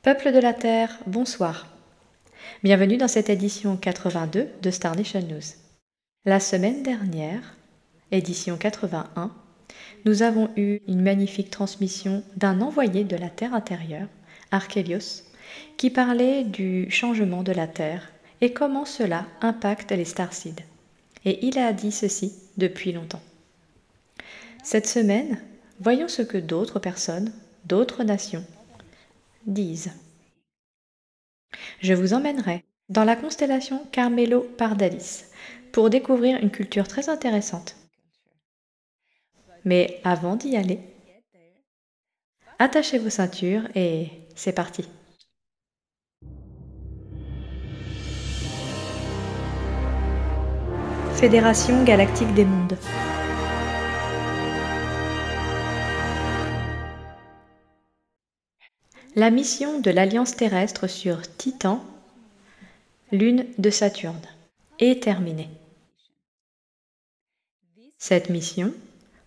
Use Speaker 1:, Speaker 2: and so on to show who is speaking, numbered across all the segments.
Speaker 1: Peuple de la Terre, bonsoir. Bienvenue dans cette édition 82 de Star Nation News. La semaine dernière, édition 81, nous avons eu une magnifique transmission d'un envoyé de la Terre intérieure, Archelios, qui parlait du changement de la Terre et comment cela impacte les starseeds. Et il a dit ceci depuis longtemps. Cette semaine, voyons ce que d'autres personnes, d'autres nations, disent. Je vous emmènerai dans la constellation Carmelo-Pardalis pour découvrir une culture très intéressante. Mais avant d'y aller, attachez vos ceintures et c'est parti. Fédération galactique des mondes. La mission de l'Alliance terrestre sur Titan, lune de Saturne, est terminée. Cette mission,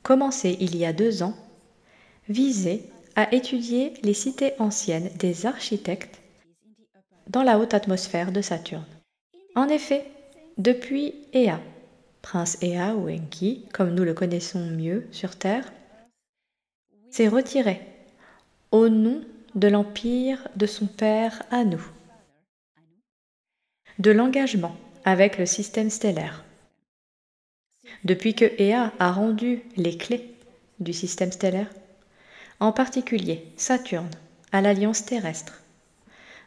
Speaker 1: commencée il y a 2 ans, visait à étudier les cités anciennes des architectes dans la haute atmosphère de Saturne. En effet, depuis Ea, prince Ea ou Enki, comme nous le connaissons mieux sur Terre, s'est retiré au nom de l'empire de son père Anu, de l'engagement avec le système stellaire. Depuis que Ea a rendu les clés du système stellaire, en particulier Saturne, à l'Alliance terrestre,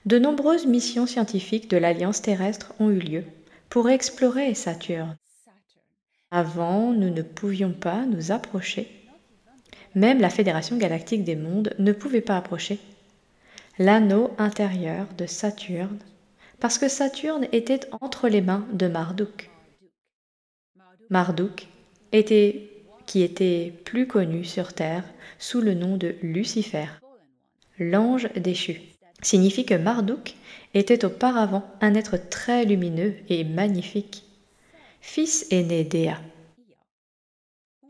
Speaker 1: de nombreuses missions scientifiques de l'Alliance terrestre ont eu lieu pour explorer Saturne. Avant, nous ne pouvions pas nous approcher. Même la Fédération galactique des mondes ne pouvait pas approcher l'anneau intérieur de Saturne, parce que Saturne était entre les mains de Marduk. Marduk qui était plus connu sur Terre sous le nom de Lucifer, l'ange déchu. Signifie que Marduk était auparavant un être très lumineux et magnifique, fils aîné d'Ea,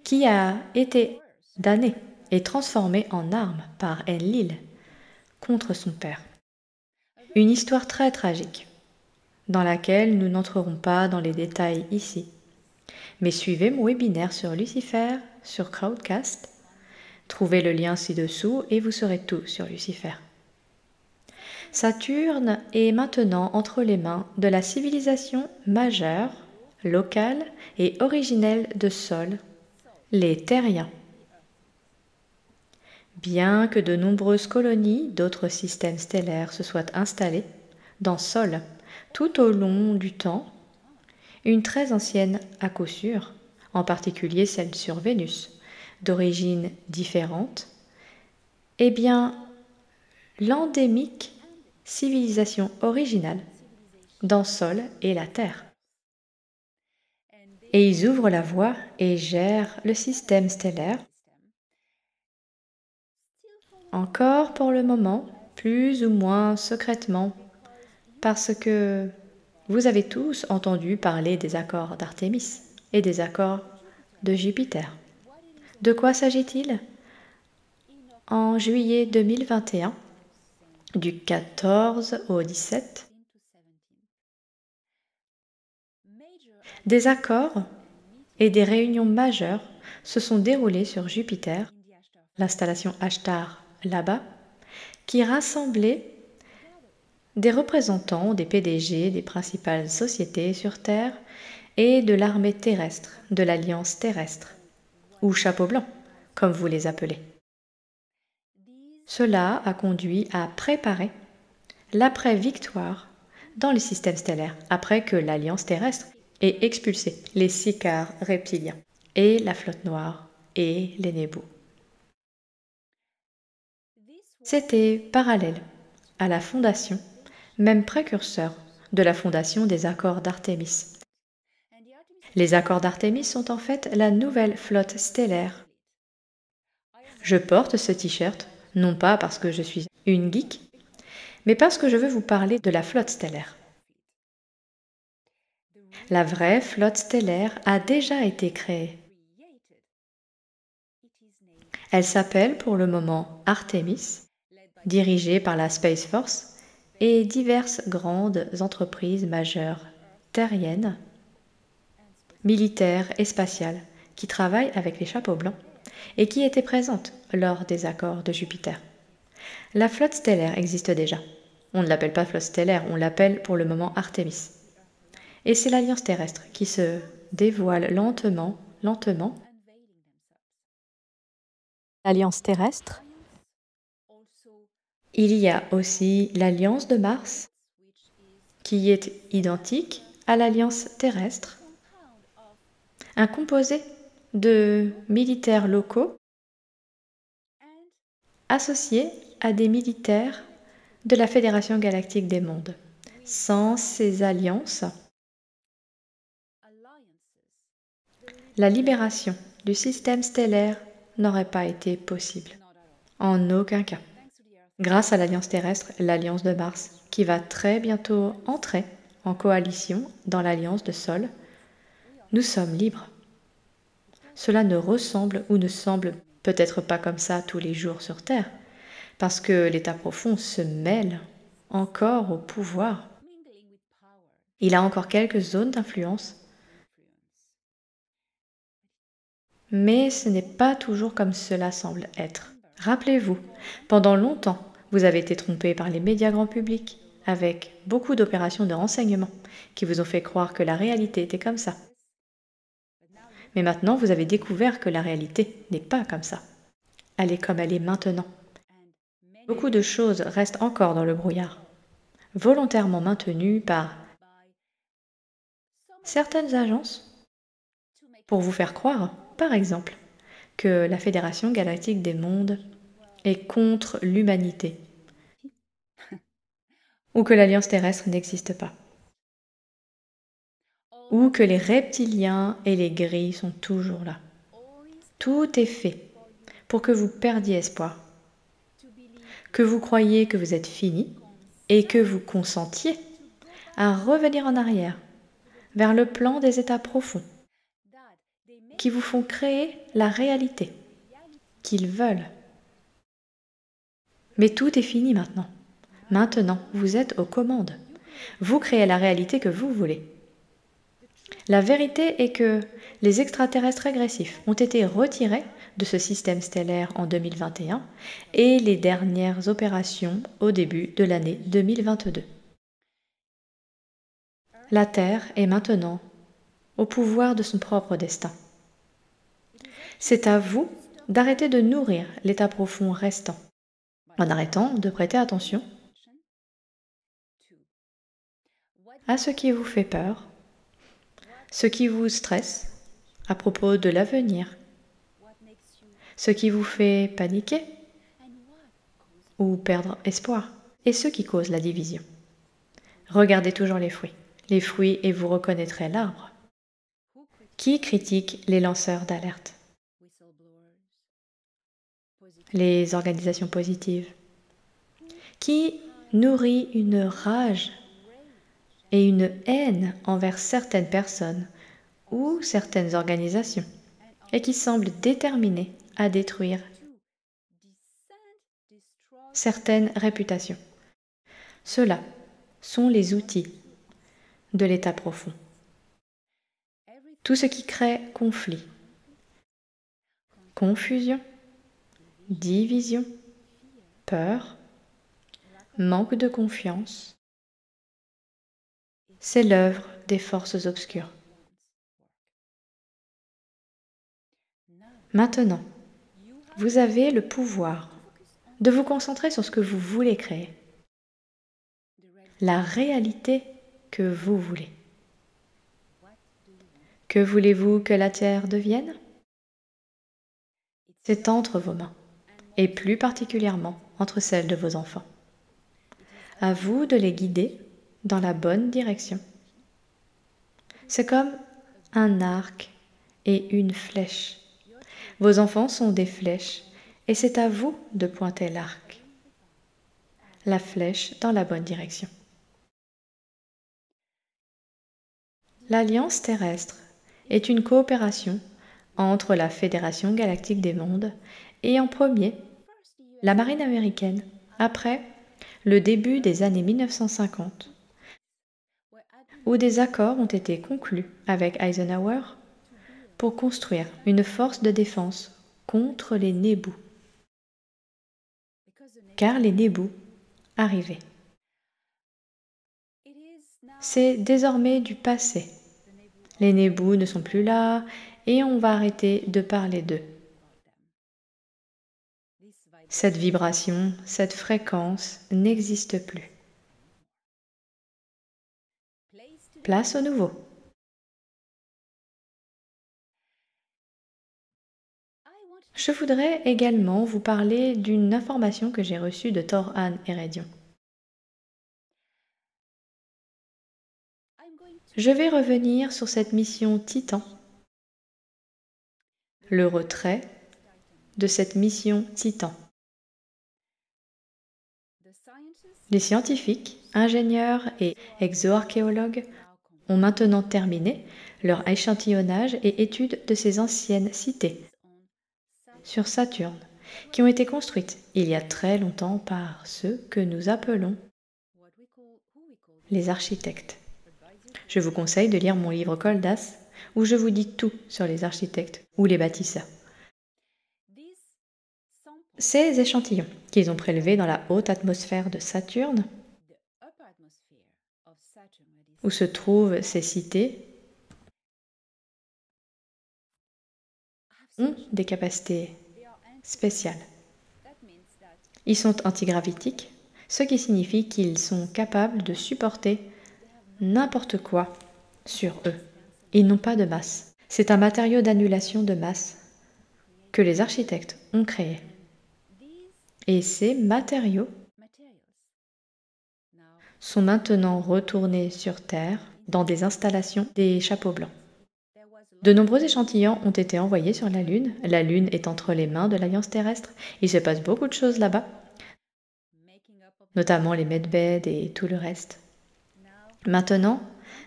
Speaker 1: qui a été damné et transformé en arme par Enlil contre son père. Une histoire très tragique, dans laquelle nous n'entrerons pas dans les détails ici. Mais suivez mon webinaire sur Lucifer, sur Crowdcast. Trouvez le lien ci-dessous et vous saurez tout sur Lucifer. Saturne est maintenant entre les mains de la civilisation majeure, locale et originelle de Sol, les Terriens. Bien que de nombreuses colonies d'autres systèmes stellaires se soient installées dans Sol tout au long du temps, une très ancienne à coup sûr, en particulier celle sur Vénus, d'origine différente, eh bien, l'endémique civilisation originale dans Sol et la Terre. Et ils ouvrent la voie et gèrent le système stellaire. Encore pour le moment, plus ou moins secrètement, parce que vous avez tous entendu parler des accords d'Artémis et des accords de Jupiter. De quoi s'agit-il? En juillet 2021, du 14 au 17, des accords et des réunions majeures se sont déroulées sur Jupiter, l'installation Ashtar là-bas, qui rassemblait des représentants des PDG des principales sociétés sur Terre et de l'armée terrestre, de l'Alliance terrestre, ou chapeau blanc, comme vous les appelez. Cela a conduit à préparer l'après-victoire dans le système stellaire, après que l'Alliance terrestre ait expulsé les sicars reptiliens, et la flotte noire, et les Nébus. C'était parallèle à la fondation, même précurseur de la fondation des accords d'Artémis. Les accords d'Artémis sont en fait la nouvelle flotte stellaire. Je porte ce t-shirt, non pas parce que je suis une geek, mais parce que je veux vous parler de la flotte stellaire. La vraie flotte stellaire a déjà été créée. Elle s'appelle pour le moment Artemis dirigée par la Space Force et diverses grandes entreprises majeures terriennes, militaires et spatiales qui travaillent avec les chapeaux blancs et qui étaient présentes lors des accords de Jupiter. La flotte stellaire existe déjà. On ne l'appelle pas flotte stellaire, on l'appelle pour le moment Artemis. Et c'est l'Alliance terrestre qui se dévoile lentement. L'Alliance terrestre. Il y a aussi l'Alliance de Mars, qui est identique à l'Alliance terrestre, un composé de militaires locaux associés à des militaires de la Fédération galactique des mondes. Sans ces alliances, la libération du système stellaire n'aurait pas été possible. En aucun cas. Grâce à l'Alliance terrestre, l'Alliance de Mars, qui va très bientôt entrer en coalition dans l'Alliance de Sol, nous sommes libres. Cela ne ressemble ou ne semble peut-être pas comme ça tous les jours sur Terre, parce que l'état profond se mêle encore au pouvoir. Il a encore quelques zones d'influence, mais ce n'est pas toujours comme cela semble être. Rappelez-vous, pendant longtemps, vous avez été trompé par les médias grand public, avec beaucoup d'opérations de renseignement qui vous ont fait croire que la réalité était comme ça. Mais maintenant, vous avez découvert que la réalité n'est pas comme ça. Elle est comme elle est maintenant. Beaucoup de choses restent encore dans le brouillard, volontairement maintenues par certaines agences pour vous faire croire, par exemple, que la Fédération galactique des mondes est contre l'humanité ou que l'Alliance terrestre n'existe pas, ou que les reptiliens et les gris sont toujours là. Tout est fait pour que vous perdiez espoir, que vous croyiez que vous êtes fini et que vous consentiez à revenir en arrière vers le plan des états profonds qui vous font créer la réalité qu'ils veulent. Mais tout est fini maintenant. Maintenant, vous êtes aux commandes. Vous créez la réalité que vous voulez. La vérité est que les extraterrestres régressifs ont été retirés de ce système stellaire en 2021 et les dernières opérations au début de l'année 2022. La Terre est maintenant au pouvoir de son propre destin. C'est à vous d'arrêter de nourrir l'état profond restant, en arrêtant de prêter attention à ce qui vous fait peur, ce qui vous stresse à propos de l'avenir, ce qui vous fait paniquer ou perdre espoir, et ce qui cause la division. Regardez toujours les fruits et vous reconnaîtrez l'arbre. Qui critique les lanceurs d'alerte? Les organisations positives. Qui nourrit une rage et une haine envers certaines personnes ou certaines organisations et qui semble déterminé à détruire certaines réputations. Ceux-là sont les outils de l'état profond. Tout ce qui crée conflit, confusion, division, peur, manque de confiance, c'est l'œuvre des forces obscures. Maintenant, vous avez le pouvoir de vous concentrer sur ce que vous voulez créer, la réalité que vous voulez. Que voulez-vous que la Terre devienne? C'est entre vos mains, et plus particulièrement entre celles de vos enfants. À vous de les guider dans la bonne direction. C'est comme un arc et une flèche. Vos enfants sont des flèches, et c'est à vous de pointer l'arc, la flèche dans la bonne direction. L'Alliance terrestre est une coopération entre la Fédération galactique des mondes et en premier, la marine américaine après le début des années 1950, où des accords ont été conclus avec Eisenhower pour construire une force de défense contre les Nébous, car les Nébous arrivaient. C'est désormais du passé. Les Nébous ne sont plus là et on va arrêter de parler d'eux. Cette vibration, cette fréquence n'existe plus. Place au nouveau. Je voudrais également vous parler d'une information que j'ai reçue de Thor-Han Erédion. Je vais revenir sur cette mission Titan, le retrait de cette mission Titan. Les scientifiques, ingénieurs et exoarchéologues ont maintenant terminé leur échantillonnage et étude de ces anciennes cités sur Saturne, qui ont été construites il y a très longtemps par ceux que nous appelons les architectes. Je vous conseille de lire mon livre Koldas, où je vous dis tout sur les architectes ou les bâtisseurs. Ces échantillons qu'ils ont prélevés dans la haute atmosphère de Saturne, où se trouvent ces cités, ont des capacités spéciales. Ils sont antigravitiques, ce qui signifie qu'ils sont capables de supporter n'importe quoi sur eux. Ils n'ont pas de masse. C'est un matériau d'annulation de masse que les architectes ont créé. Et ces matériaux sont maintenant retournés sur Terre dans des installations des chapeaux blancs. De nombreux échantillons ont été envoyés sur la Lune. La Lune est entre les mains de l'Alliance terrestre. Il se passe beaucoup de choses là-bas, notamment les medbeds et tout le reste. Maintenant,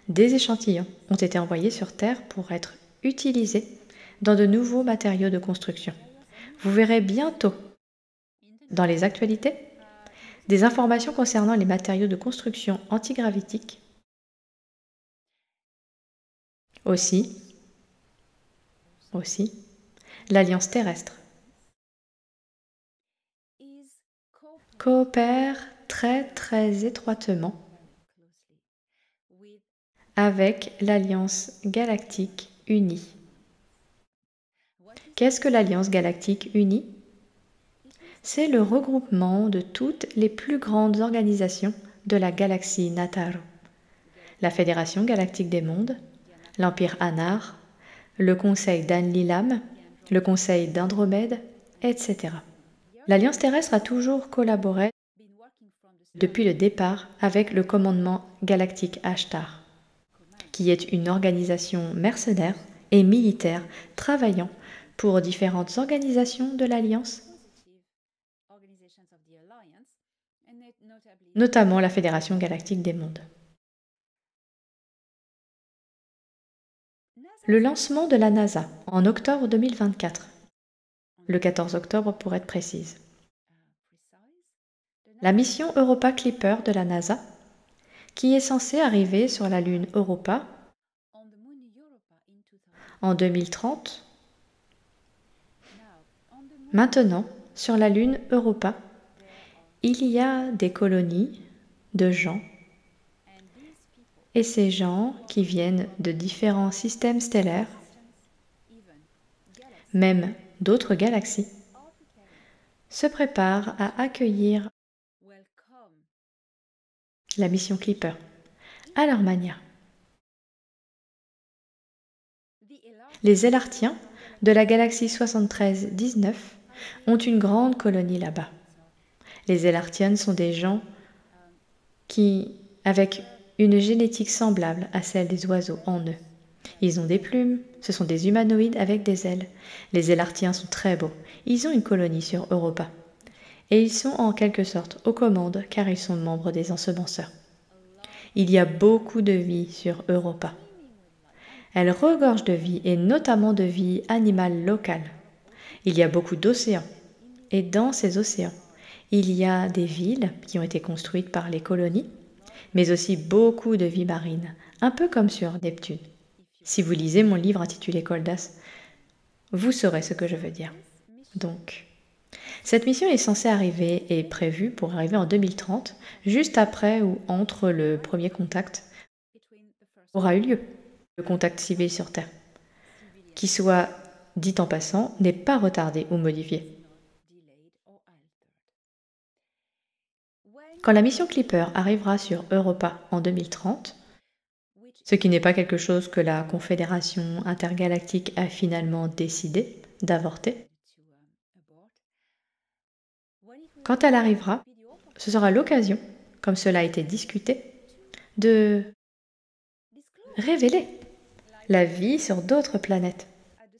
Speaker 1: des échantillons ont été envoyés sur Terre pour être utilisés dans de nouveaux matériaux de construction. Vous verrez bientôt, dans les actualités, des informations concernant les matériaux de construction antigravitiques. Aussi, l'Alliance terrestre coopère très étroitement avec l'Alliance galactique unie. Qu'est-ce que l'Alliance galactique unie ? C'est le regroupement de toutes les plus grandes organisations de la galaxie Nataru. La Fédération galactique des mondes, l'Empire Anar, le Conseil d'Anlilam, le Conseil d'Andromède, etc. L'Alliance terrestre a toujours collaboré depuis le départ avec le commandement galactique Ashtar, qui est une organisation mercenaire et militaire travaillant pour différentes organisations de l'Alliance, notamment la Fédération galactique des mondes. Le lancement de la NASA en octobre 2024, le 14 octobre pour être précise. La mission Europa Clipper de la NASA, qui est censée arriver sur la Lune Europa en 2030. Maintenant, sur la Lune Europa, il y a des colonies de gens, et ces gens qui viennent de différents systèmes stellaires, même d'autres galaxies, se préparent à accueillir la mission Clipper à leur manière. Les Elartiens de la galaxie 7319 ont une grande colonie là-bas. Les Elartiens sont des gens qui, avec une génétique semblable à celle des oiseaux en eux. Ils ont des plumes, ce sont des humanoïdes avec des ailes. Les Elartiens sont très beaux. Ils ont une colonie sur Europa. Et ils sont en quelque sorte aux commandes car ils sont membres des ensemenceurs. Il y a beaucoup de vie sur Europa. Elle regorge de vie et notamment de vie animale locale. Il y a beaucoup d'océans. Et dans ces océans, il y a des villes qui ont été construites par les colonies, mais aussi beaucoup de vie marine, un peu comme sur Neptune. Si vous lisez mon livre intitulé Koldas, vous saurez ce que je veux dire. Donc, cette mission est censée arriver et prévue pour arriver en 2030, juste après ou entre le premier contact aura eu lieu, le contact civil sur Terre, qui soit, dit en passant, n'est pas retardé ou modifié. Quand la mission Clipper arrivera sur Europa en 2030, ce qui n'est pas quelque chose que la Confédération intergalactique a finalement décidé d'avorter, quand elle arrivera, ce sera l'occasion, comme cela a été discuté, de révéler la vie sur d'autres planètes.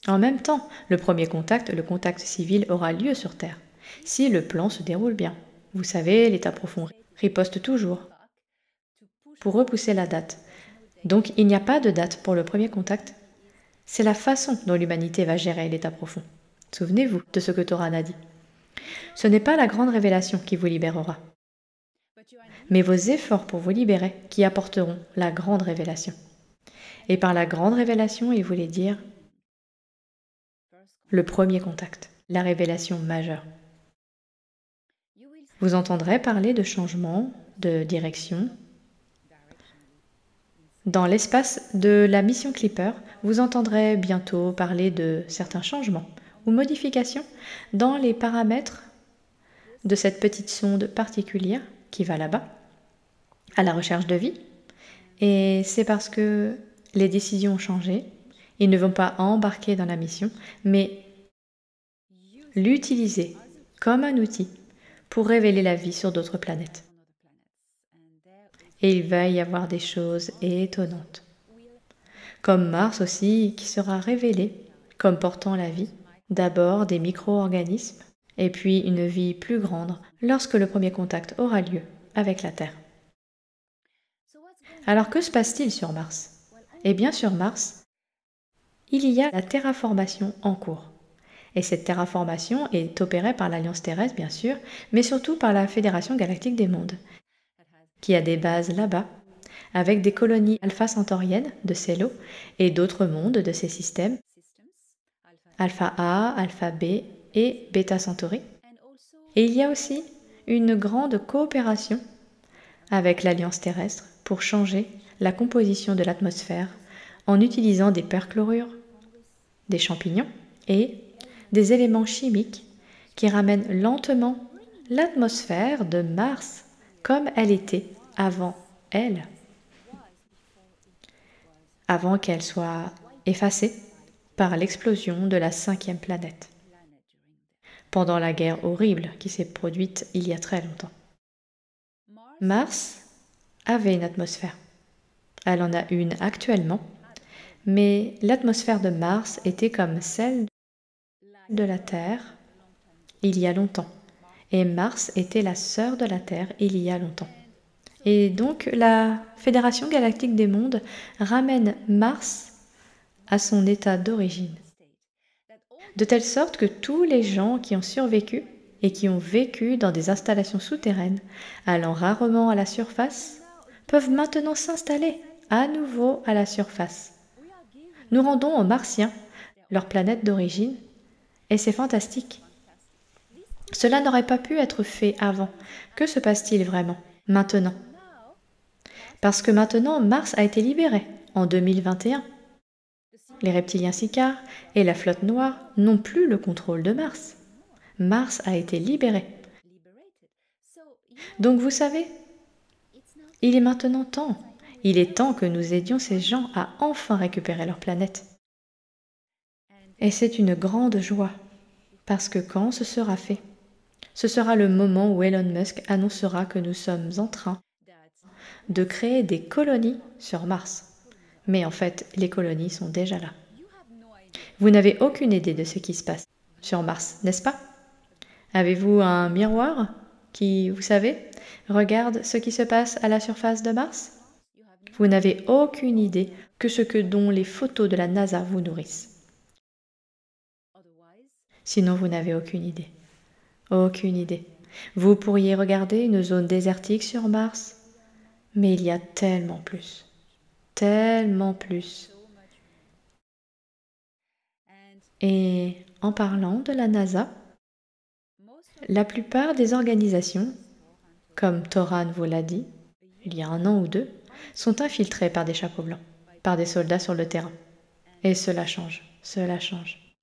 Speaker 1: En même temps, le premier contact, le contact civil, aura lieu sur Terre, si le plan se déroule bien. Vous savez, l'état profond riposte toujours pour repousser la date. Donc il n'y a pas de date pour le premier contact. C'est la façon dont l'humanité va gérer l'état profond. Souvenez-vous de ce que Toran a dit. Ce n'est pas la grande révélation qui vous libérera, mais vos efforts pour vous libérer qui apporteront la grande révélation. Et par la grande révélation, il voulait dire le premier contact, la révélation majeure. Vous entendrez parler de changement, de direction. Dans l'espace de la mission Clipper, vous entendrez bientôt parler de certains changements ou modifications dans les paramètres de cette petite sonde particulière qui va là-bas, à la recherche de vie. Et c'est parce que les décisions ont changé. Ils ne vont pas embarquer dans la mission, mais l'utiliser comme un outil pour révéler la vie sur d'autres planètes. Et il va y avoir des choses étonnantes. Comme Mars aussi, qui sera révélé comme portant la vie. D'abord des micro-organismes, et puis une vie plus grande lorsque le premier contact aura lieu avec la Terre. Alors que se passe-t-il sur Mars? Eh bien sur Mars, il y a la terraformation en cours. Et cette terraformation est opérée par l'Alliance terrestre, bien sûr, mais surtout par la Fédération galactique des mondes, qui a des bases là-bas, avec des colonies alpha-centauriennes de Celo et d'autres mondes de ces systèmes, Alpha A, Alpha B et Beta Centauri. Et il y a aussi une grande coopération avec l'Alliance terrestre pour changer la composition de l'atmosphère en utilisant des perchlorures, des champignons et des éléments chimiques qui ramènent lentement l'atmosphère de Mars comme elle était avant elle, avant qu'elle soit effacée par l'explosion de la 5e planète, pendant la guerre horrible qui s'est produite il y a très longtemps. Mars avait une atmosphère. Elle en a une actuellement, mais l'atmosphère de Mars était comme celle de la Terre il y a longtemps. Et Mars était la sœur de la Terre il y a longtemps. Et donc la Fédération galactique des mondes ramène Mars à son état d'origine. De telle sorte que tous les gens qui ont survécu et qui ont vécu dans des installations souterraines, allant rarement à la surface, peuvent maintenant s'installer à nouveau à la surface. Nous rendons aux Martiens leur planète d'origine, et c'est fantastique. Cela n'aurait pas pu être fait avant. Que se passe-t-il vraiment, maintenant? Parce que maintenant, Mars a été libéré en 2021. Les reptiliens Sicars et la flotte noire n'ont plus le contrôle de Mars. Mars a été libéré. Donc vous savez, il est maintenant temps. Il est temps que nous aidions ces gens à enfin récupérer leur planète. Et c'est une grande joie, parce que quand ce sera fait, ce sera le moment où Elon Musk annoncera que nous sommes en train de créer des colonies sur Mars. Mais en fait, les colonies sont déjà là. Vous n'avez aucune idée de ce qui se passe sur Mars, n'est-ce pas? Avez-vous un miroir qui, vous savez, regarde ce qui se passe à la surface de Mars? Vous n'avez aucune idée que ce que dont les photos de la NASA vous nourrissent. Sinon, vous n'avez aucune idée. Aucune idée. Vous pourriez regarder une zone désertique sur Mars, mais il y a tellement plus, tellement plus. Et en parlant de la NASA, la plupart des organisations, comme Toran vous l'a dit, il y a 1 an ou 2, sont infiltrées par des chapeaux blancs, par des soldats sur le terrain. Et cela change, cela change.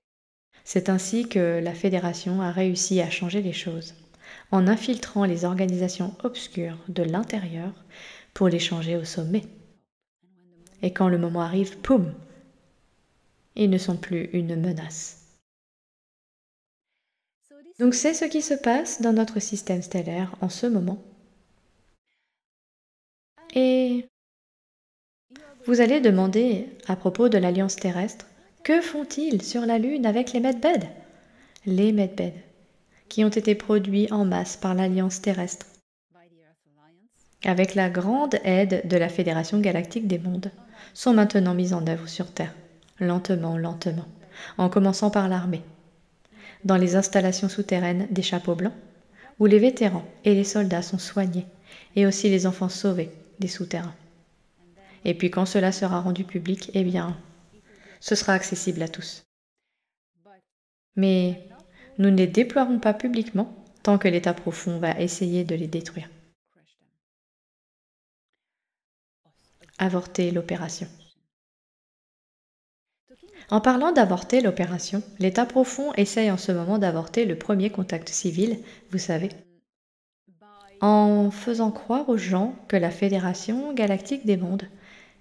Speaker 1: C'est ainsi que la Fédération a réussi à changer les choses, en infiltrant les organisations obscures de l'intérieur pour les changer au sommet. Et quand le moment arrive, poum, ils ne sont plus une menace. Donc c'est ce qui se passe dans notre système stellaire en ce moment. Et vous allez demander, à propos de l'Alliance terrestre, que font-ils sur la Lune avec les medbeds? Les medbeds, qui ont été produits en masse par l'Alliance terrestre, avec la grande aide de la Fédération galactique des mondes, sont maintenant mis en œuvre sur Terre, lentement, lentement, en commençant par l'armée, dans les installations souterraines des chapeaux blancs, où les vétérans et les soldats sont soignés, et aussi les enfants sauvés des souterrains. Et puis quand cela sera rendu public, eh bien, ce sera accessible à tous. Mais nous ne les déploierons pas publiquement tant que l'État profond va essayer de les détruire. Avorter l'opération. En parlant d'avorter l'opération, l'État profond essaye en ce moment d'avorter le premier contact civil, vous savez, en faisant croire aux gens que la Fédération galactique des mondes,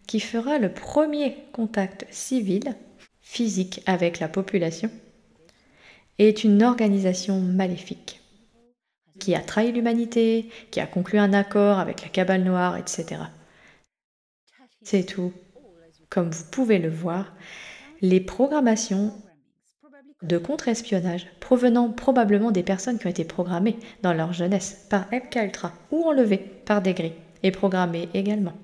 Speaker 1: qui fera le premier contact civil, physique avec la population, est une organisation maléfique, qui a trahi l'humanité, qui a conclu un accord avec la Cabale Noire, etc. C'est tout. Comme vous pouvez le voir, les programmations de contre-espionnage provenant probablement des personnes qui ont été programmées dans leur jeunesse par MKUltra ou enlevées par des gris et programmées également.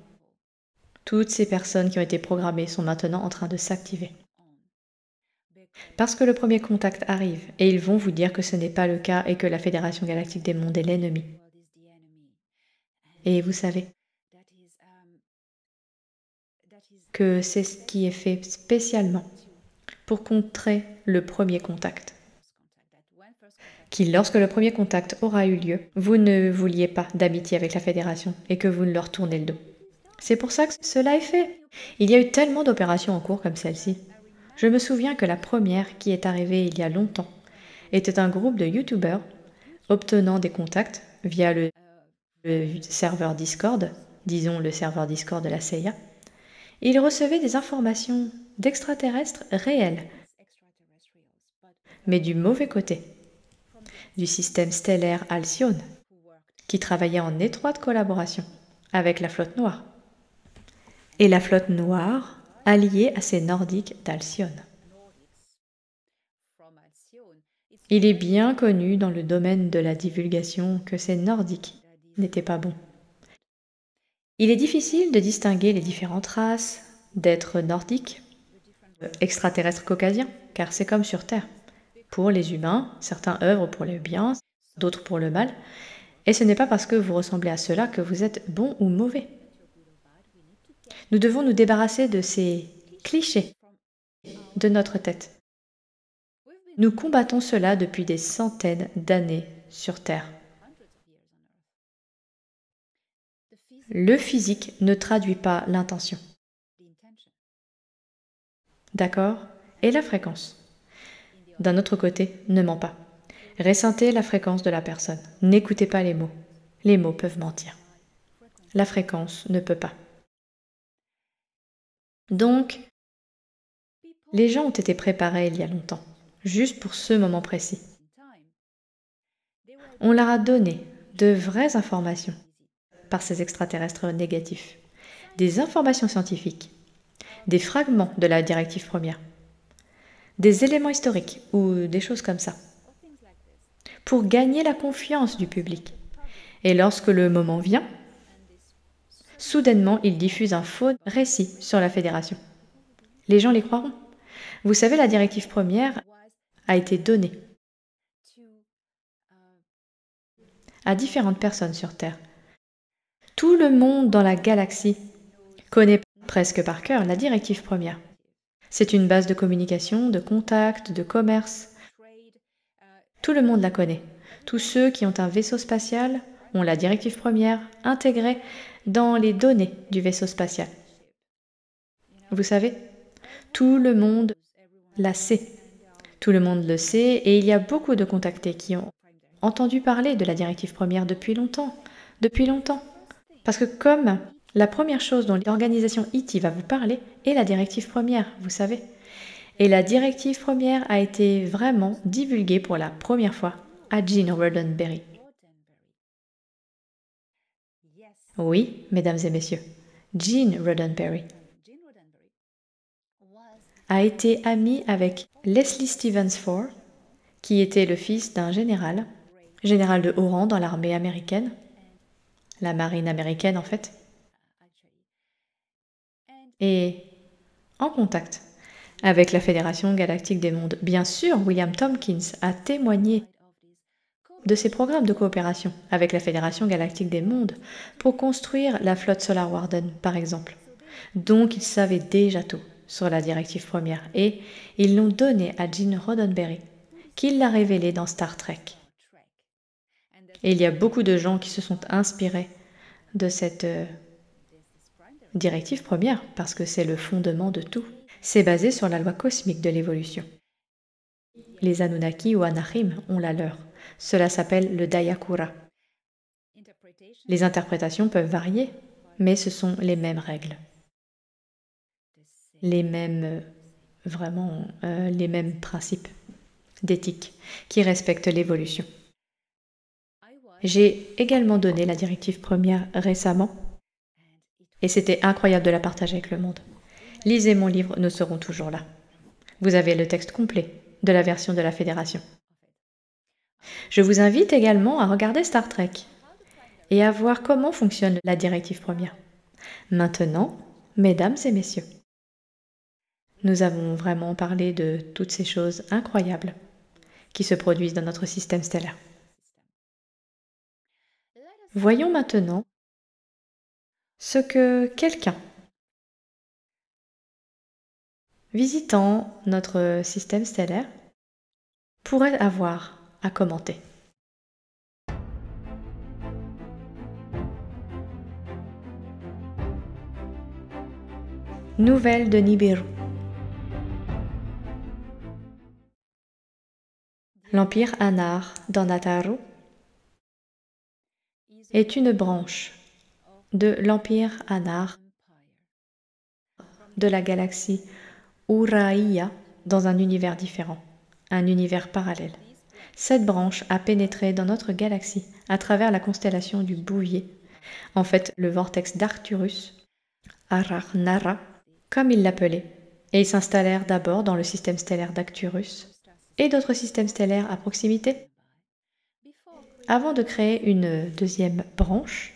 Speaker 1: Toutes ces personnes qui ont été programmées sont maintenant en train de s'activer. Parce que le premier contact arrive et ils vont vous dire que ce n'est pas le cas et que la Fédération Galactique des Mondes est l'ennemi. Et vous savez que c'est ce qui est fait spécialement pour contrer le premier contact. Qui, lorsque le premier contact aura eu lieu, vous ne vouliez pas d'amitié avec la Fédération et que vous ne leur tournez le dos. C'est pour ça que cela est fait. Il y a eu tellement d'opérations en cours comme celle-ci. Je me souviens que la première qui est arrivée il y a longtemps était un groupe de YouTubers obtenant des contacts via le serveur Discord, disons le serveur Discord de la CIA. Ils recevaient des informations d'extraterrestres réels, mais du mauvais côté, du système stellaire Alcyone, qui travaillait en étroite collaboration avec la flotte noire. Et la flotte noire alliée à ces Nordiques d'Alcyone. Il est bien connu dans le domaine de la divulgation que ces Nordiques n'étaient pas bons. Il est difficile de distinguer les différentes races d'êtres nordiques, extraterrestres caucasiens, car c'est comme sur Terre. Pour les humains, certains œuvrent pour le bien, d'autres pour le mal, et ce n'est pas parce que vous ressemblez à cela que vous êtes bon ou mauvais. Nous devons nous débarrasser de ces clichés de notre tête. Nous combattons cela depuis des centaines d'années sur Terre. Le physique ne traduit pas l'intention. D'accord? Et la fréquence, d'un autre côté, ne ment pas. Ressentez la fréquence de la personne. N'écoutez pas les mots. Les mots peuvent mentir. La fréquence ne peut pas. Donc, les gens ont été préparés il y a longtemps, juste pour ce moment précis. On leur a donné de vraies informations par ces extraterrestres négatifs, des informations scientifiques, des fragments de la directive première, des éléments historiques ou des choses comme ça, pour gagner la confiance du public. Et lorsque le moment vient, soudainement, ils diffusent un faux récit sur la Fédération. Les gens les croiront. Vous savez, la directive première a été donnée à différentes personnes sur Terre. Tout le monde dans la galaxie connaît presque par cœur la directive première. C'est une base de communication, de contact, de commerce. Tout le monde la connaît. Tous ceux qui ont un vaisseau spatial ont la directive première intégrée dans les données du vaisseau spatial. Vous savez, tout le monde la sait. Tout le monde le sait et il y a beaucoup de contactés qui ont entendu parler de la directive première depuis longtemps. Depuis longtemps. Parce que comme la première chose dont l'organisation E.T. va vous parler est la directive première, vous savez. Et la directive première a été vraiment divulguée pour la première fois à Gene Roddenberry. Oui, mesdames et messieurs, Gene Roddenberry a été ami avec Leslie Stevens Ford, qui était le fils d'un général de haut rang dans l'armée américaine, la marine américaine en fait, et en contact avec la Fédération Galactique des Mondes. Bien sûr, William Tompkins a témoigné de ses programmes de coopération avec la Fédération Galactique des Mondes pour construire la flotte Solar Warden, par exemple. Donc, ils savaient déjà tout sur la directive première et ils l'ont donné à Gene Roddenberry, qui l'a révélé dans Star Trek. Et il y a beaucoup de gens qui se sont inspirés de cette directive première parce que c'est le fondement de tout. C'est basé sur la loi cosmique de l'évolution. Les Anunnaki ou Anahim ont la leur. Cela s'appelle le Dayakura. Les interprétations peuvent varier, mais ce sont les mêmes règles. Les mêmes, les mêmes principes d'éthique qui respectent l'évolution. J'ai également donné la directive première récemment et c'était incroyable de la partager avec le monde. Lisez mon livre, nous serons toujours là. Vous avez le texte complet de la version de la Fédération. Je vous invite également à regarder Star Trek et à voir comment fonctionne la directive première. Maintenant, mesdames et messieurs, nous avons vraiment parlé de toutes ces choses incroyables qui se produisent dans notre système stellaire. Voyons maintenant ce que quelqu'un visitant notre système stellaire pourrait avoir à commenter. Nouvelle de Nibiru. L'Empire Anar dans Nataru est une branche de l'Empire Anar de la galaxie Uraia dans un univers différent, un univers parallèle. Cette branche a pénétré dans notre galaxie à travers la constellation du Bouvier, en fait le vortex d'Arcturus, Arachnara, comme ils l'appelaient, et ils s'installèrent d'abord dans le système stellaire d'Arcturus et d'autres systèmes stellaires à proximité, avant de créer une deuxième branche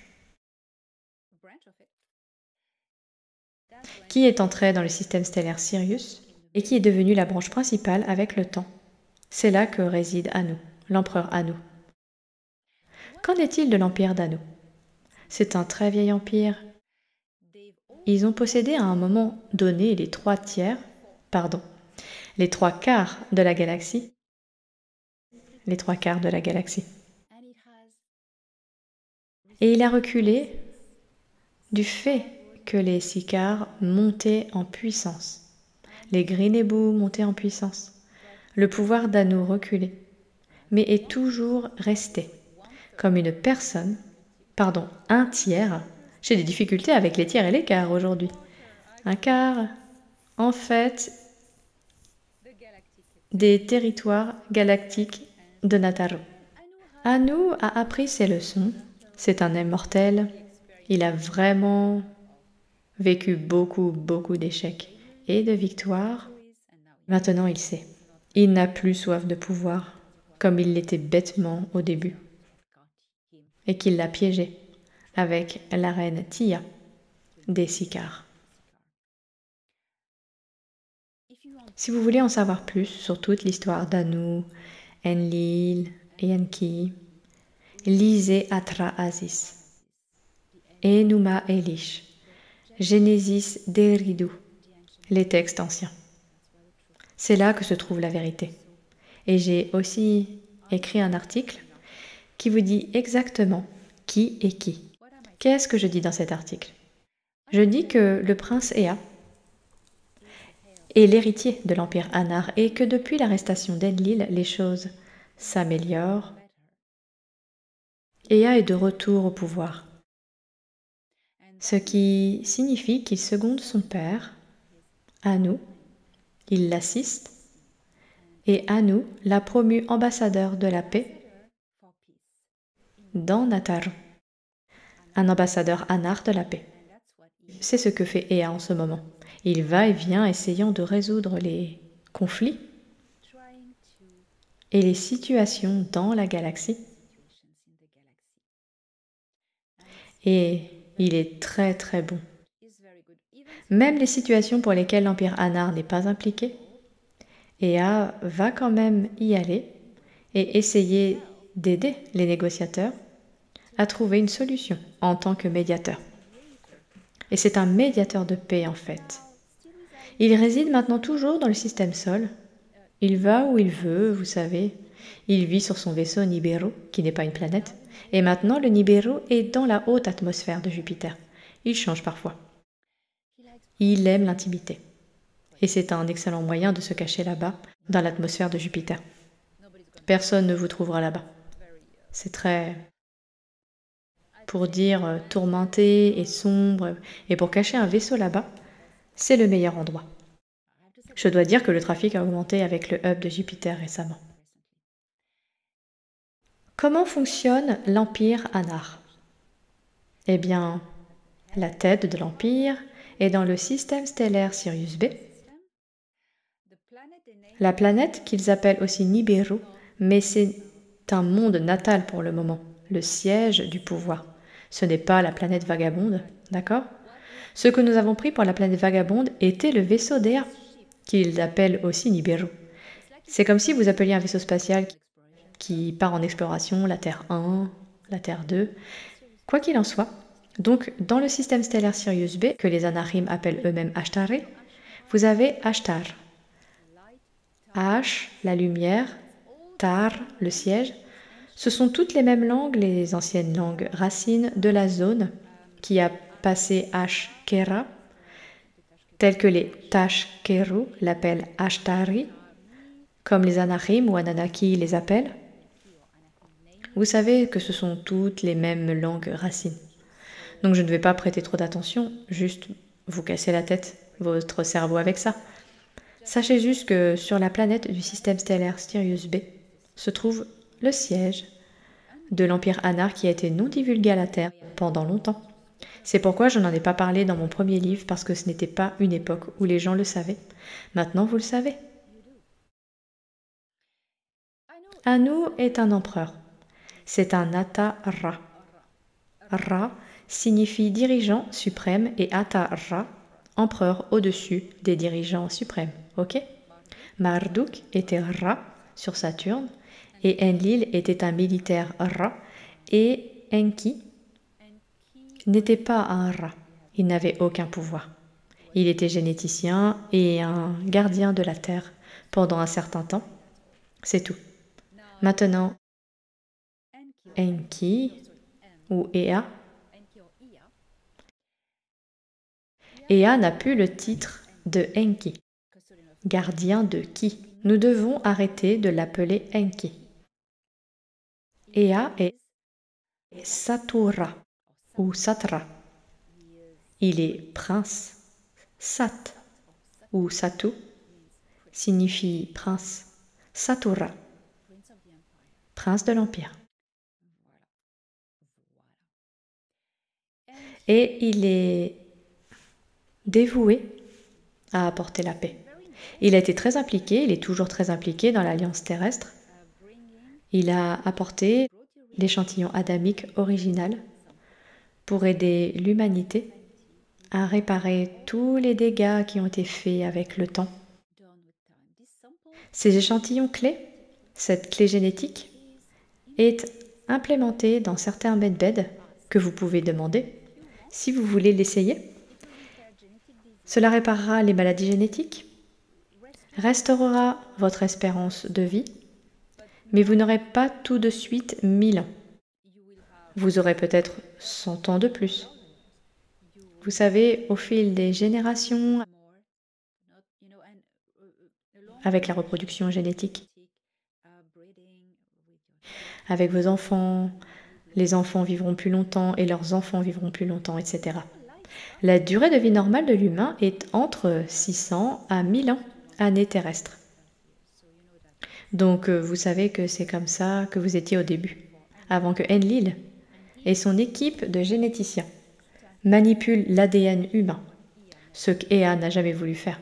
Speaker 1: qui est entrée dans le système stellaire Sirius et qui est devenue la branche principale avec le temps. C'est là que réside Anu, l'empereur Anu. Qu'en est-il de l'empire d'Anu? C'est un très vieil empire. Ils ont possédé à un moment donné les trois quarts de la galaxie. Les trois quarts de la galaxie. Et il a reculé du fait que les Sicars montaient en puissance. Les Grinebu montaient en puissance. Le pouvoir d'Anu reculait, mais est toujours resté comme une personne, un tiers. J'ai des difficultés avec les tiers et les quarts aujourd'hui. Un quart, en fait, des territoires galactiques de Nataru. Anu a appris ses leçons. C'est un immortel. Il a vraiment vécu beaucoup d'échecs et de victoires. Maintenant, il sait. Il n'a plus soif de pouvoir, comme il l'était bêtement au début, et qu'il l'a piégé avec la reine Tia des Sicars. Si vous voulez en savoir plus sur toute l'histoire d'Anu, Enlil et Enki, lisez Atra Aziz, Enuma Elish, Genesis Deridu, les textes anciens. C'est là que se trouve la vérité. Et j'ai aussi écrit un article qui vous dit exactement qui est qui. Qu'est-ce que je dis dans cet article? Je dis que le prince Ea est l'héritier de l'empire Anar et que depuis l'arrestation d'Enlil, les choses s'améliorent. Ea est de retour au pouvoir, ce qui signifie qu'il seconde son père, Anu, il l'assiste, et Anu l'a promu ambassadeur de la paix dans Natar, un ambassadeur Anar de la paix. C'est ce que fait Ea en ce moment. Il va et vient essayant de résoudre les conflits et les situations dans la galaxie. Et il est très très bon. Même les situations pour lesquelles l'Empire Anar n'est pas impliqué, Ea va quand même y aller et essayer d'aider les négociateurs à trouver une solution en tant que médiateur. Et c'est un médiateur de paix en fait. Il réside maintenant toujours dans le système Sol. Il va où il veut, vous savez. Il vit sur son vaisseau Nibiru, qui n'est pas une planète. Et maintenant, le Nibiru est dans la haute atmosphère de Jupiter. Il change parfois. Il aime l'intimité. Et c'est un excellent moyen de se cacher là-bas, dans l'atmosphère de Jupiter. Personne ne vous trouvera là-bas. C'est très... pour dire tourmenté et sombre, et pour cacher un vaisseau là-bas, c'est le meilleur endroit. Je dois dire que le trafic a augmenté avec le hub de Jupiter récemment. Comment fonctionne l'Empire Anar? Eh bien, la tête de l'Empire est dans le système stellaire Sirius B, la planète qu'ils appellent aussi Nibiru, mais c'est un monde natal pour le moment, le siège du pouvoir. Ce n'est pas la planète vagabonde, d'accord? Ce que nous avons pris pour la planète vagabonde était le vaisseau d'Ea, qu'ils appellent aussi Nibiru. C'est comme si vous appeliez un vaisseau spatial qui part en exploration, la Terre 1, la Terre 2, quoi qu'il en soit. Donc, dans le système stellaire Sirius B, que les Anarim appellent eux-mêmes Ashtari, vous avez Ashtar. Ash, la lumière, Tar, le siège. Ce sont toutes les mêmes langues, les anciennes langues racines de la zone qui a passé Ashkera, telles que les Tashkeru l'appellent Ashtari, comme les Anarim ou Ananaki les appellent. Vous savez que ce sont toutes les mêmes langues racines. Donc je ne vais pas prêter trop d'attention, juste vous casser la tête, votre cerveau avec ça. Sachez juste que sur la planète du système stellaire Sirius B se trouve le siège de l'Empire Anar qui a été non divulgué à la Terre pendant longtemps. C'est pourquoi je n'en ai pas parlé dans mon premier livre, parce que ce n'était pas une époque où les gens le savaient. Maintenant vous le savez. Anu est un empereur. C'est un Ata Ra. Ra signifie dirigeant suprême et Ata Ra, empereur au-dessus des dirigeants suprêmes. Ok? Marduk était Ra sur Saturne et Enlil était un militaire Ra et Enki n'était pas un Ra. Il n'avait aucun pouvoir. Il était généticien et un gardien de la Terre pendant un certain temps. C'est tout. Maintenant, Enki ou Ea. Ea n'a plus le titre de Enki. Gardien de qui? Nous devons arrêter de l'appeler Enki. Ea est Satura ou Satra. Il est prince. Sat ou Satu signifie prince. Satura, prince de l'Empire. Et il est dévoué à apporter la paix. Il a été très impliqué, il est toujours très impliqué dans l'Alliance terrestre. Il a apporté l'échantillon adamique original pour aider l'humanité à réparer tous les dégâts qui ont été faits avec le temps. Ces échantillons clés, cette clé génétique, est implémenté dans certains medbeds que vous pouvez demander si vous voulez l'essayer. Cela réparera les maladies génétiques, restaurera votre espérance de vie, mais vous n'aurez pas tout de suite 1000 ans. Vous aurez peut-être 100 ans de plus. Vous savez, au fil des générations, avec la reproduction génétique, avec vos enfants, les enfants vivront plus longtemps et leurs enfants vivront plus longtemps, etc. La durée de vie normale de l'humain est entre 600 à 1000 ans, années terrestres. Donc vous savez que c'est comme ça que vous étiez au début, avant que Enlil et son équipe de généticiens manipulent l'ADN humain, ce qu'Ea n'a jamais voulu faire.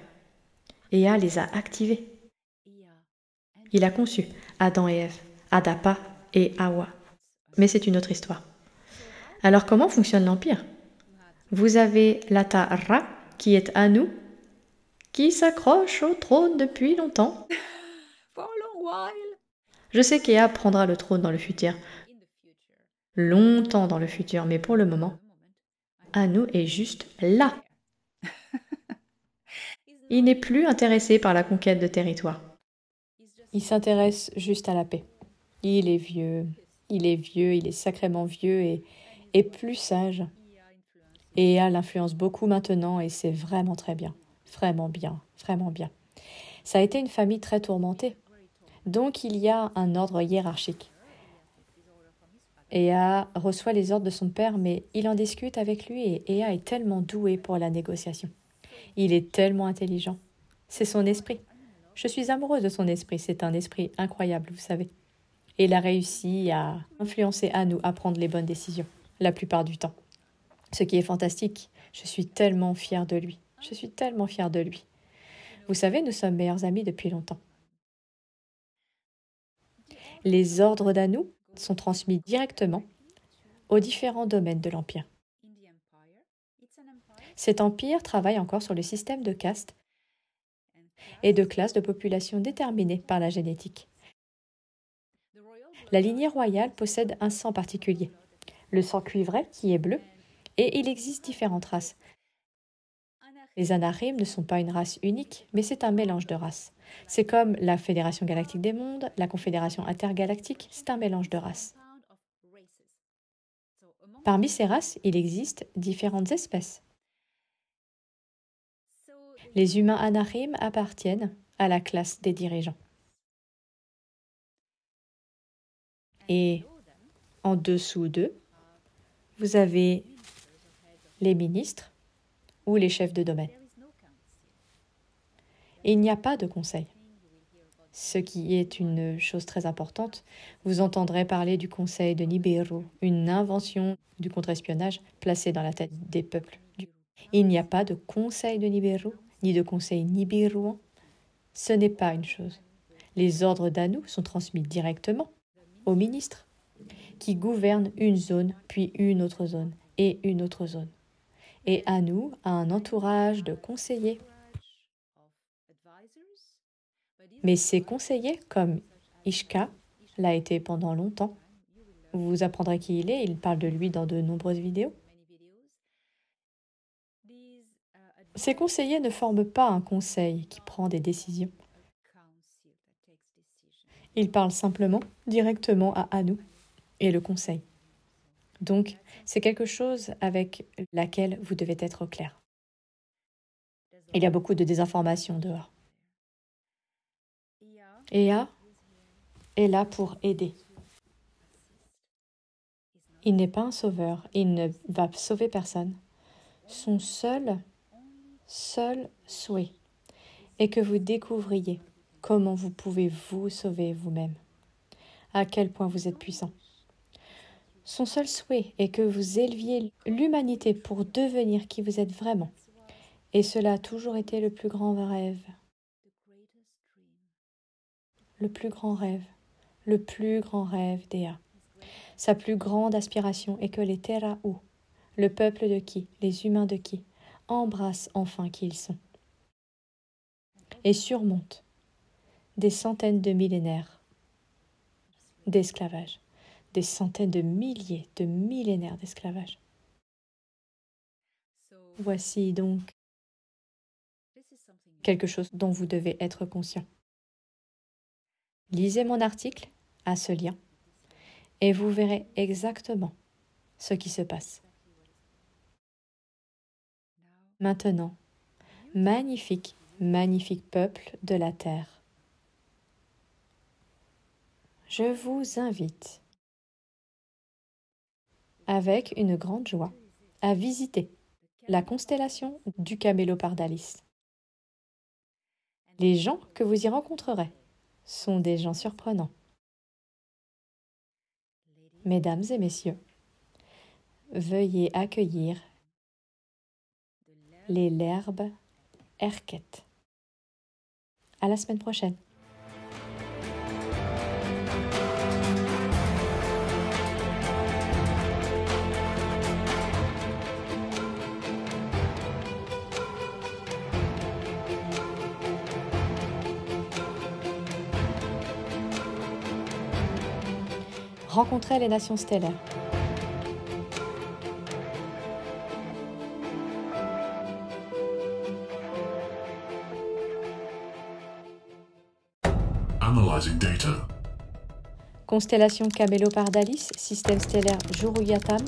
Speaker 1: Ea les a activés. Il a conçu Adam et Ève, Adapa et Hawa. Mais c'est une autre histoire. Alors comment fonctionne l'Empire? Vous avez Lata Ra, qui est Anu, qui s'accroche au trône depuis longtemps. Je sais qu'Ea prendra le trône dans le futur, longtemps dans le futur, mais pour le moment, Anu est juste là. Il n'est plus intéressé par la conquête de territoire. Il s'intéresse juste à la paix. Il est vieux, il est sacrément vieux et plus sage. Et Ea l'influence beaucoup maintenant et c'est vraiment très bien. Vraiment bien, vraiment bien. Ça a été une famille très tourmentée. Donc il y a un ordre hiérarchique. Ea reçoit les ordres de son père, mais il en discute avec lui et Ea est tellement doué pour la négociation. Il est tellement intelligent. C'est son esprit. Je suis amoureuse de son esprit. C'est un esprit incroyable, vous savez. Et il a réussi à influencer Anu à prendre les bonnes décisions, la plupart du temps. Ce qui est fantastique. Je suis tellement fière de lui. Je suis tellement fière de lui. Vous savez, nous sommes meilleurs amis depuis longtemps. Les ordres d'Anu sont transmis directement aux différents domaines de l'Empire. Cet empire travaille encore sur le système de castes et de classes de population déterminées par la génétique. La lignée royale possède un sang particulier, le sang cuivré qui est bleu, et il existe différentes races. Les Anarim ne sont pas une race unique, mais c'est un mélange de races. C'est comme la Fédération galactique des mondes, la Confédération intergalactique, c'est un mélange de races. Parmi ces races, il existe différentes espèces. Les humains Anarim appartiennent à la classe des dirigeants. Et en dessous d'eux, vous avez les ministres ou les chefs de domaine. Et il n'y a pas de conseil. Ce qui est une chose très importante, vous entendrez parler du conseil de Nibiru, une invention du contre-espionnage placée dans la tête des peuples. Il n'y a pas de conseil de Nibiru, ni de conseil nibiruan. Ce n'est pas une chose. Les ordres d'Anu sont transmis directement aux ministres, qui gouvernent une zone, puis une autre zone, et une autre zone. Et Anu a un entourage de conseillers. Mais ces conseillers, comme Ishka l'a été pendant longtemps, vous apprendrez qui il parle de lui dans de nombreuses vidéos. Ces conseillers ne forment pas un conseil qui prend des décisions. Ils parlent simplement directement à Anu et le conseil. Donc, c'est quelque chose avec laquelle vous devez être au clair. Il y a beaucoup de désinformation dehors. Ea est là pour aider. Il n'est pas un sauveur, il ne va sauver personne. Son seul souhait est que vous découvriez comment vous pouvez vous sauver vous-même, à quel point vous êtes puissant. Son seul souhait est que vous éleviez l'humanité pour devenir qui vous êtes vraiment. Et cela a toujours été le plus grand rêve. Le plus grand rêve d'Ea. Sa plus grande aspiration est que les Tera'u, le peuple de Ki, les humains de Ki, embrassent enfin qui ils sont et surmontent des centaines de millénaires d'esclavage, des centaines de milliers, de millénaires d'esclavage. Voici donc quelque chose dont vous devez être conscient. Lisez mon article à ce lien et vous verrez exactement ce qui se passe. Maintenant, magnifique, magnifique peuple de la terre, je vous invite avec une grande joie à visiter la constellation du Camélopardalis. Les gens que vous y rencontrerez sont des gens surprenants. Mesdames et messieurs, veuillez accueillir les Lerbes Erket. À la semaine prochaine. Rencontrez les nations stellaires.
Speaker 2: Analyzing data.
Speaker 1: Constellation Camélopardalis, système stellaire Juruyatam,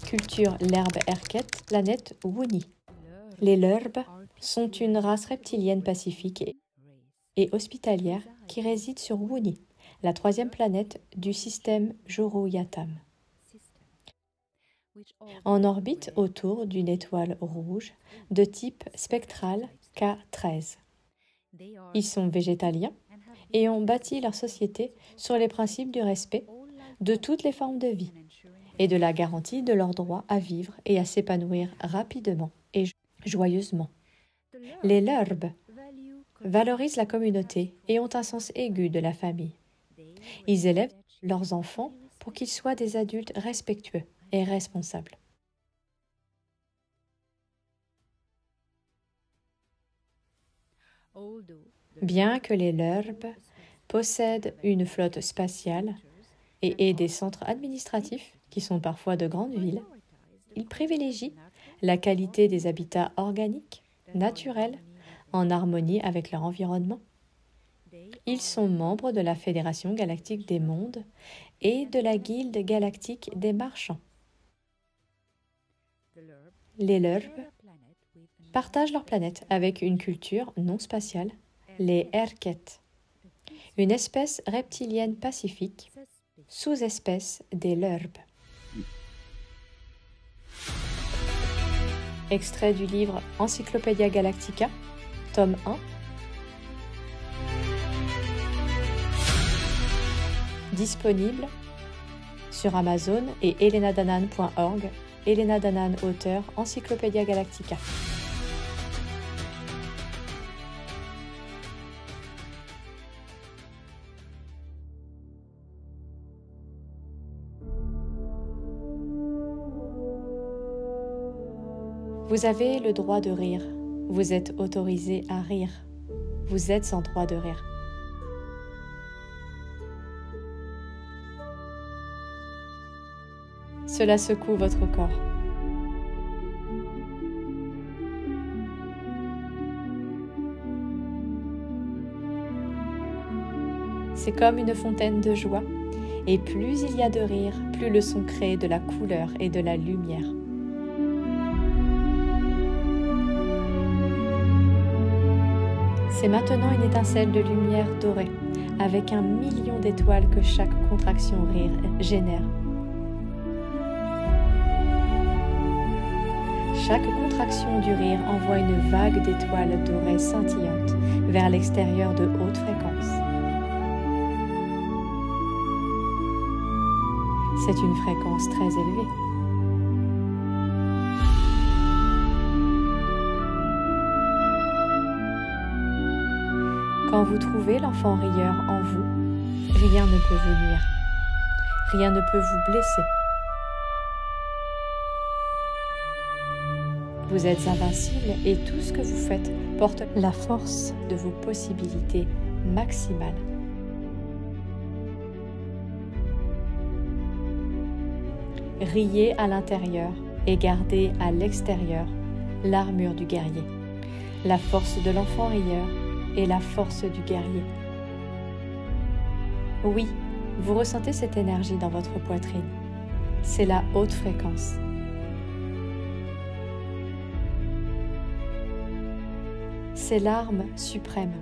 Speaker 1: culture Lerbe Erket, planète Wuni. Les Lerbes sont une race reptilienne pacifique et hospitalière qui réside sur Wuni, la troisième planète du système Juruyatam, en orbite autour d'une étoile rouge de type spectral K13. Ils sont végétaliens et ont bâti leur société sur les principes du respect de toutes les formes de vie et de la garantie de leur droit à vivre et à s'épanouir rapidement et joyeusement. Les Lerbes valorisent la communauté et ont un sens aigu de la famille. Ils élèvent leurs enfants pour qu'ils soient des adultes respectueux et responsables. Bien que les Lerbes possèdent une flotte spatiale et aient des centres administratifs qui sont parfois de grandes villes, ils privilégient la qualité des habitats organiques, naturels, en harmonie avec leur environnement. Ils sont membres de la Fédération galactique des mondes et de la Guilde galactique des marchands. Les Lerbes partagent leur planète avec une culture non spatiale, les Erket, une espèce reptilienne pacifique, sous-espèce des Lerbes. Extrait du livre Encyclopædia Galactica, tome 1. Disponible sur Amazon et helenadanan.org. Helena Danan, auteur, Encyclopædia Galactica. Vous avez le droit de rire. Vous êtes autorisé à rire. Vous êtes en droit de rire. Cela secoue votre corps. C'est comme une fontaine de joie, et plus il y a de rire, plus le son crée de la couleur et de la lumière. C'est maintenant une étincelle de lumière dorée, avec 1 million d'étoiles que chaque contraction rire génère. Chaque contraction du rire envoie une vague d'étoiles dorées scintillantes vers l'extérieur de haute fréquence. C'est une fréquence très élevée. Quand vous trouvez l'enfant rieur en vous, rien ne peut vous nuire. Rien ne peut vous blesser. Vous êtes invincible et tout ce que vous faites porte la force de vos possibilités maximales. riez à l'intérieur et gardez à l'extérieur l'armure du guerrier, la force de l'enfant rieur et la force du guerrier. Oui, vous ressentez cette énergie dans votre poitrine. C'est la haute fréquence. C'est l'arme suprême.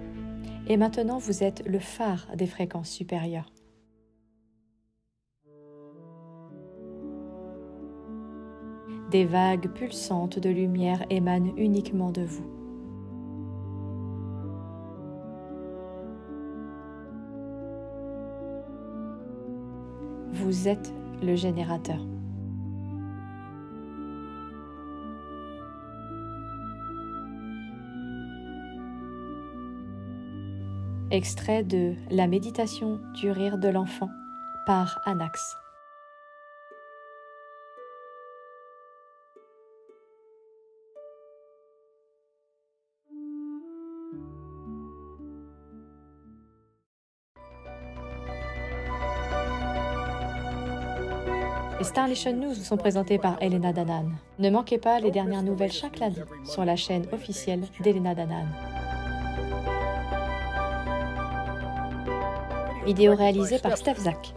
Speaker 1: Et maintenant, vous êtes le phare des fréquences supérieures. Des vagues pulsantes de lumière émanent uniquement de vous. Vous êtes le générateur. Extrait de La méditation du rire de l'enfant par Anax. Les Starlish News vous sont présentés par Elena Danaan. Ne manquez pas les dernières nouvelles chaque lundi sur la chaîne officielle d'Elena Danaan. Vidéo réalisée par Steph Zak.